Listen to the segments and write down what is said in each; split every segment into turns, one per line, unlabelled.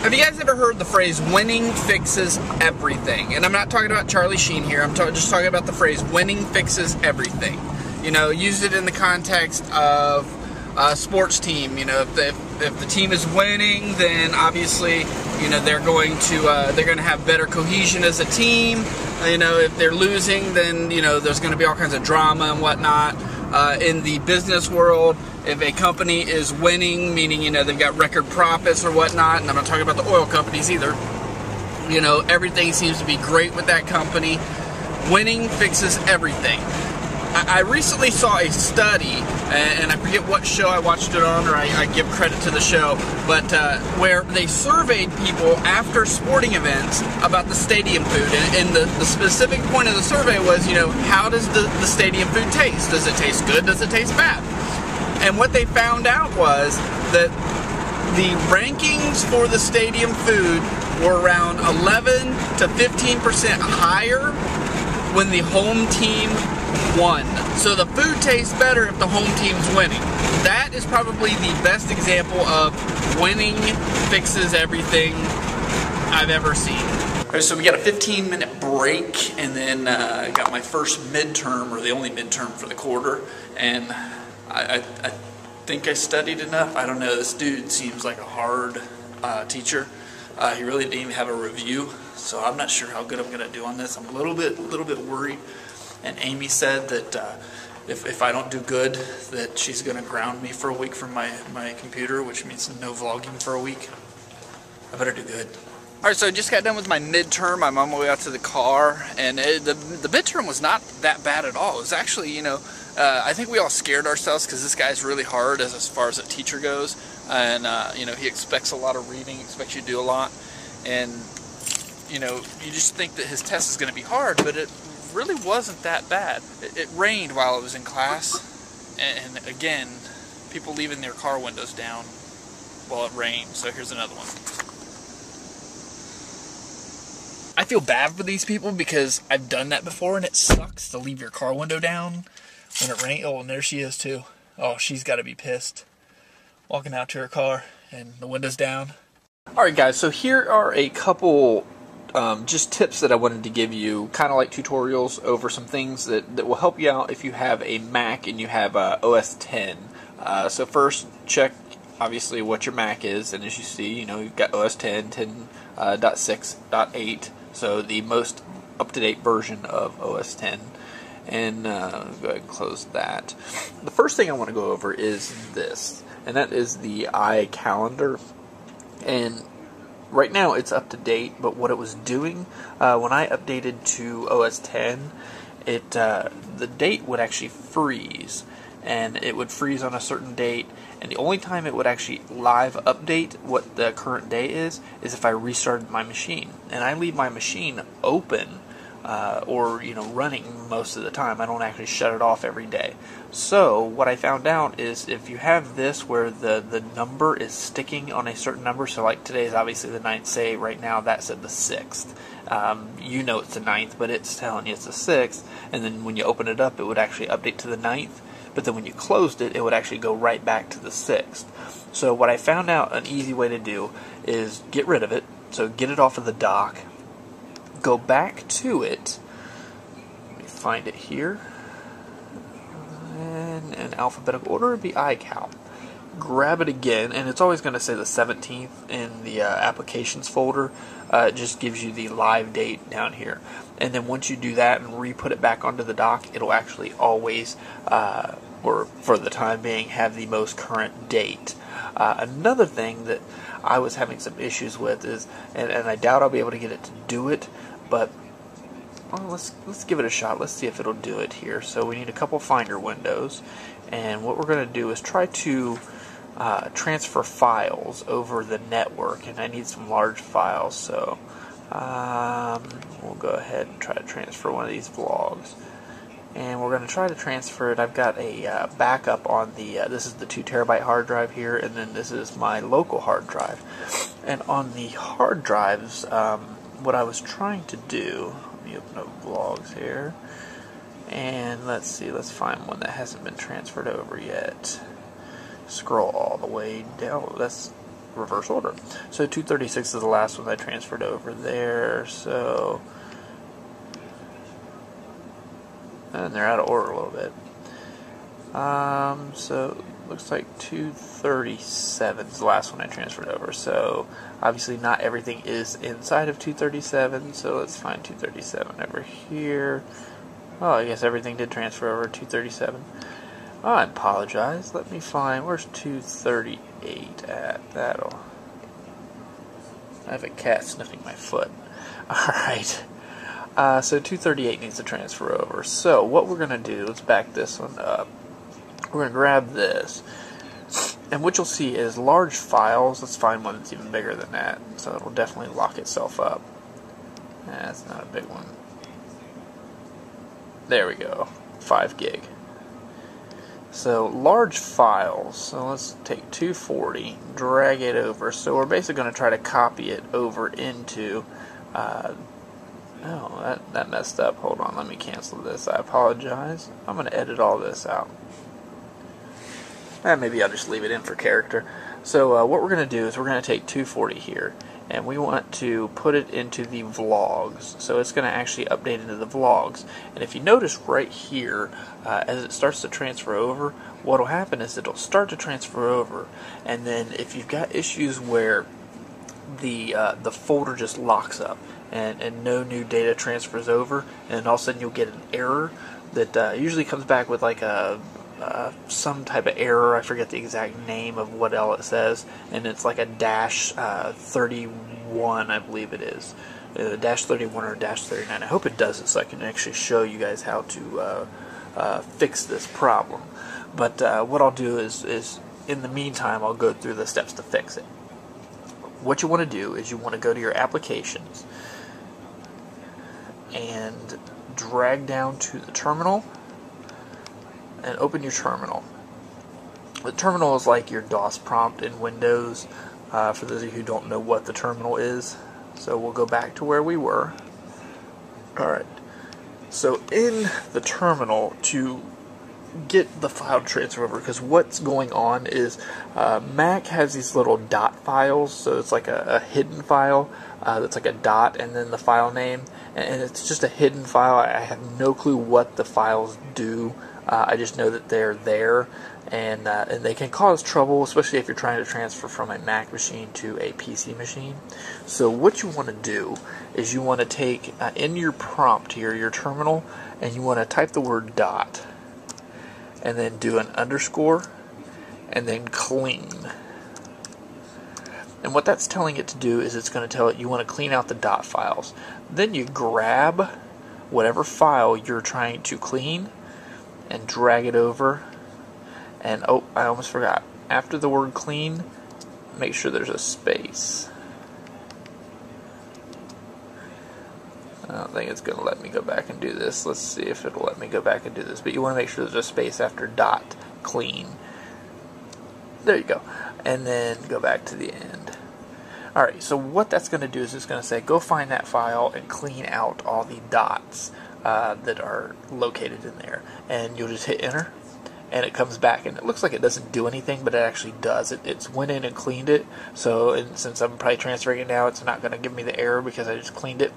Have you guys ever heard the phrase, winning fixes everything? And I'm not talking about Charlie Sheen here, I'm just talking about the phrase, winning fixes everything. You know, use it in the context of a sports team. You know, if the team is winning, then obviously, you know, they're going to have better cohesion as a team. You know, if they're losing, then, you know, there's going to be all kinds of drama and whatnot. In the business world, if a company is winning, meaning, you know, they've got record profits or whatnot, and I'm not talking about the oil companies either, you know, everything seems to be great with that company. Winning fixes everything. I recently saw a study, and I forget what show I watched it on, or I give credit to the show, but where they surveyed people after sporting events about the stadium food, and the specific point of the survey was, you know, how does the stadium food taste? Does it taste good? Does it taste bad? And what they found out was that the rankings for the stadium food were around 11 to 15% higher when the home team won. So the food tastes better if the home team's winning. That is probably the best example of winning fixes everything I've ever seen. Okay, so we got a 15-minute break, and then got my first midterm, or the only midterm for the quarter, and I think I studied enough. I don't know, this dude seems like a hard teacher. He really didn't even have a review, so I'm not sure how good I'm gonna do on this. I'm a little bit worried. And Amy said that if I don't do good, that she's gonna ground me for a week from my computer, which means no vlogging for a week. I better do good. Alright, so I just got done with my midterm. I'm on my way out to the car, and the midterm was not that bad at all. It was actually, you know, I think we all scared ourselves because this guy's really hard as far as a teacher goes, and you know, he expects a lot of reading, expects you to do a lot, and you know, you just think that his test is going to be hard, but it really wasn't that bad. It rained while I was in class, and again, people leaving their car windows down while it rained. So here's another one. I feel bad for these people because I've done that before, and it sucks to leave your car window down when it rains. Oh, and there she is too. Oh, she's got to be pissed. Walking out to her car and the window's down. Alright guys, so here are a couple just tips that I wanted to give you, kind of like tutorials over some things that will help you out if you have a Mac and you have OS 10. So first, check obviously what your Mac is, and as you see, you know, you've got OS 10, 10.6.8, so the most up-to-date version of OS 10. And go ahead and close that. The first thing I want to go over is this, and that is the iCalendar. And right now it's up to date, but what it was doing when I updated to OS 10, the date would actually freeze, and it would freeze on a certain date, and the only time it would actually live update what the current day is if I restarted my machine. And I leave my machine open or, you know, running most of the time. I don't actually shut it off every day. So what I found out is if you have this where the number is sticking on a certain number, so like today is obviously the 9th, say right now that said the 6th. You know it's the 9th, but it's telling you it's the 6th, and then when you open it up it would actually update to the 9th, but then when you closed it, it would actually go right back to the 6th. So what I found out an easy way to do is get rid of it, so get it off of the dock, go back to it, let me find it here, and in alphabetical order would be iCal. Grab it again, and it's always going to say the 17th in the applications folder. It just gives you the live date down here. And then once you do that and re-put it back onto the dock, it'll actually always, or for the time being, have the most current date. Another thing that I was having some issues with is, and I doubt I'll be able to get it to do it, but well, let's give it a shot. Let's see if it'll do it here. So we need a couple Finder windows, and what we're going to do is try to transfer files over the network, and I need some large files, so we'll go ahead and try to transfer one of these vlogs, and we're going to try to transfer it. I've got a backup on the this is the 2 terabyte hard drive here, and then this is my local hard drive. And on the hard drives, what I was trying to do, let me open up vlogs here, and let's see, let's find one that hasn't been transferred over yet. Scroll all the way down. That's
reverse order. So 236 is the last one I transferred over there. So, and they're out of order a little bit. So looks like 237 is the last one I transferred over. So obviously not everything is inside of 237. So let's find 237 over here. Oh, I guess everything did transfer over 237. Oh, I apologize. Let me find, where's 238 at? That'll... I have a cat sniffing my foot. Alright. So 238 needs to transfer over. So what we're going to do, let's back this one up. We're going to grab this. And what you'll see is large files. Let's find one that's even bigger than that. So it'll definitely lock itself up. That's not a big one. There we go. 5 gig. So large files. So let's take 240, drag it over. So we're basically going to try to copy it over into... oh, that messed up. Hold on, let me cancel this. I apologize. I'm going to edit all this out. Maybe I'll just leave it in for character. So what we're going to do is we're going to take 240 here, and we want to put it into the vlogs. So it's going to actually update into the vlogs. And if you notice right here, as it starts to transfer over, what will happen is it'll start to transfer over. And then if you've got issues where the folder just locks up and no new data transfers over, and all of a sudden you'll get an error that usually comes back with like a some type of error. I forget the exact name of what it says, and it's like a dash 31, I believe it is. Dash 31 or dash 39. I hope it does it so I can actually show you guys how to fix this problem. But what I'll do is in the meantime I'll go through the steps to fix it. What you want to do is you want to go to your applications and drag down to the terminal and open your terminal. The terminal is like your DOS prompt in Windows, for those of you who don't know what the terminal is. So we'll go back to where we were. Alright, so in the terminal, to get the file transfer over, because what's going on is Mac has these little dot files, so it's like a hidden file that's like a dot and then the file name, and it's just a hidden file. I have no clue what the files do. I just know that they're there, and they can cause trouble, especially if you're trying to transfer from a Mac machine to a PC machine. So what you want to do is you want to take in your prompt here, your terminal, and you want to type the word dot, and then do an underscore, and then clean. And what that's telling it to do is it's going to tell it you want to clean out the dot files. Then you grab whatever file you're trying to clean and drag it over. And oh, I almost forgot. After the word clean, make sure there's a space. I don't think it's going to let me go back and do this. Let's see if it'll let me go back and do this. But you want to make sure there's a space after dot clean. There you go. And then go back to the end. Alright, so what that's going to do is it's going to say, go find that file and clean out all the dots that are located in there. And you'll just hit enter, and it comes back, and it looks like it doesn't do anything, but it actually does. It's went in and cleaned it, so since I'm probably transferring it now, it's not going to give me the error because I just cleaned it.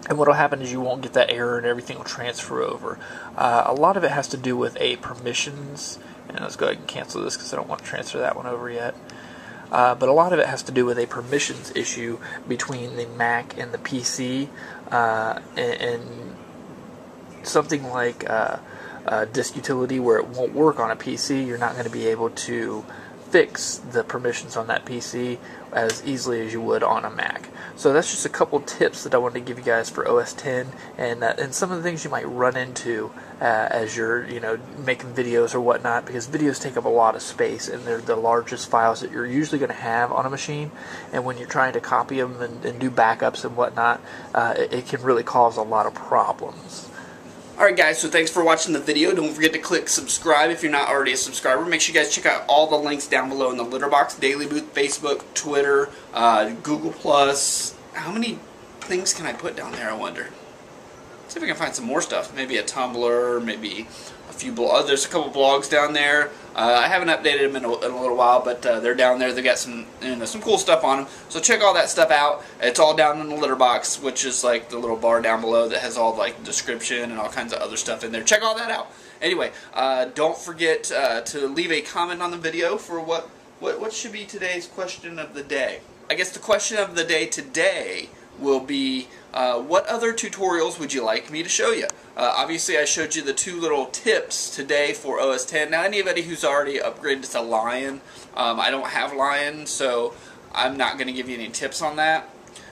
And what will happen is you won't get that error and everything will transfer over. A lot of it has to do with a permissions, and let's go ahead and cancel this because I don't want to transfer that one over yet. But a lot of it has to do with a permissions issue between the Mac and the PC, and something like disk utility where it won't work on a PC. You're not going to be able to fix the permissions on that PC as easily as you would on a Mac. So that's just a couple tips that I wanted to give you guys for OS X, and some of the things you might run into as you're making videos or whatnot, because videos take up a lot of space and they're the largest files that you're usually going to have on a machine, and when you're trying to copy them and do backups and whatnot, it can really cause a lot of problems.
Alright guys, so thanks for watching the video. Don't forget to click subscribe if you're not already a subscriber. Make sure you guys check out all the links down below in the litter box. Daily Booth, Facebook, Twitter, Google+. How many things can I put down there, I wonder? see if I can find some more stuff. Maybe a Tumblr, maybe a few blogs. There's a couple blogs down there. I haven't updated them in a little while, but they're down there. They've got some, some cool stuff on them. So check all that stuff out. It's all down in the litter box, which is like the little bar down below that has all like description and all kinds of other stuff in there. Check all that out. Anyway, don't forget to leave a comment on the video for what should be today's question of the day. I guess the question of the day today will be, what other tutorials would you like me to show you? Obviously, I showed you the 2 little tips today for OS X. Now, anybody who's already upgraded to Lion, I don't have Lion, so I'm not going to give you any tips on that.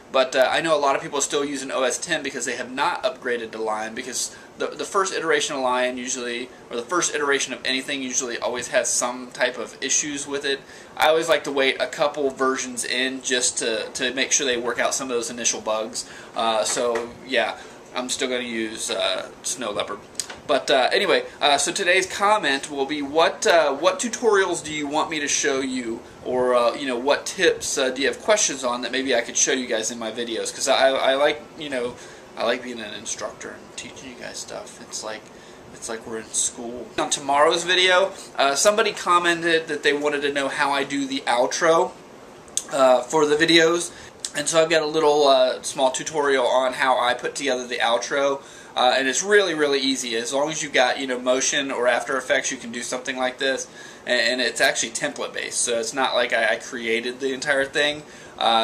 But I know a lot of people are still using OS X because they have not upgraded to Lion, because the first iteration of Lion usually, or the first iteration of anything usually always has some type of issues with it. I always like to wait a couple versions in just to make sure they work out some of those initial bugs. So yeah, I'm still going to use Snow Leopard. But anyway, so today's comment will be, what tutorials do you want me to show you, or what tips do you have questions on that maybe I could show you guys in my videos? Because I like I like being an instructor and teaching you guys stuff. It's like we're in school. On tomorrow's video, somebody commented that they wanted to know how I do the outro for the videos, and so I've got a little small tutorial on how I put together the outro. And it's really easy. As long as you've got Motion or After Effects, you can do something like this. And it's actually template based, so it's not like I created the entire thing.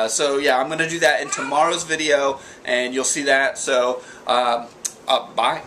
So yeah, I'm going to do that in tomorrow's video, and you'll see that. So bye.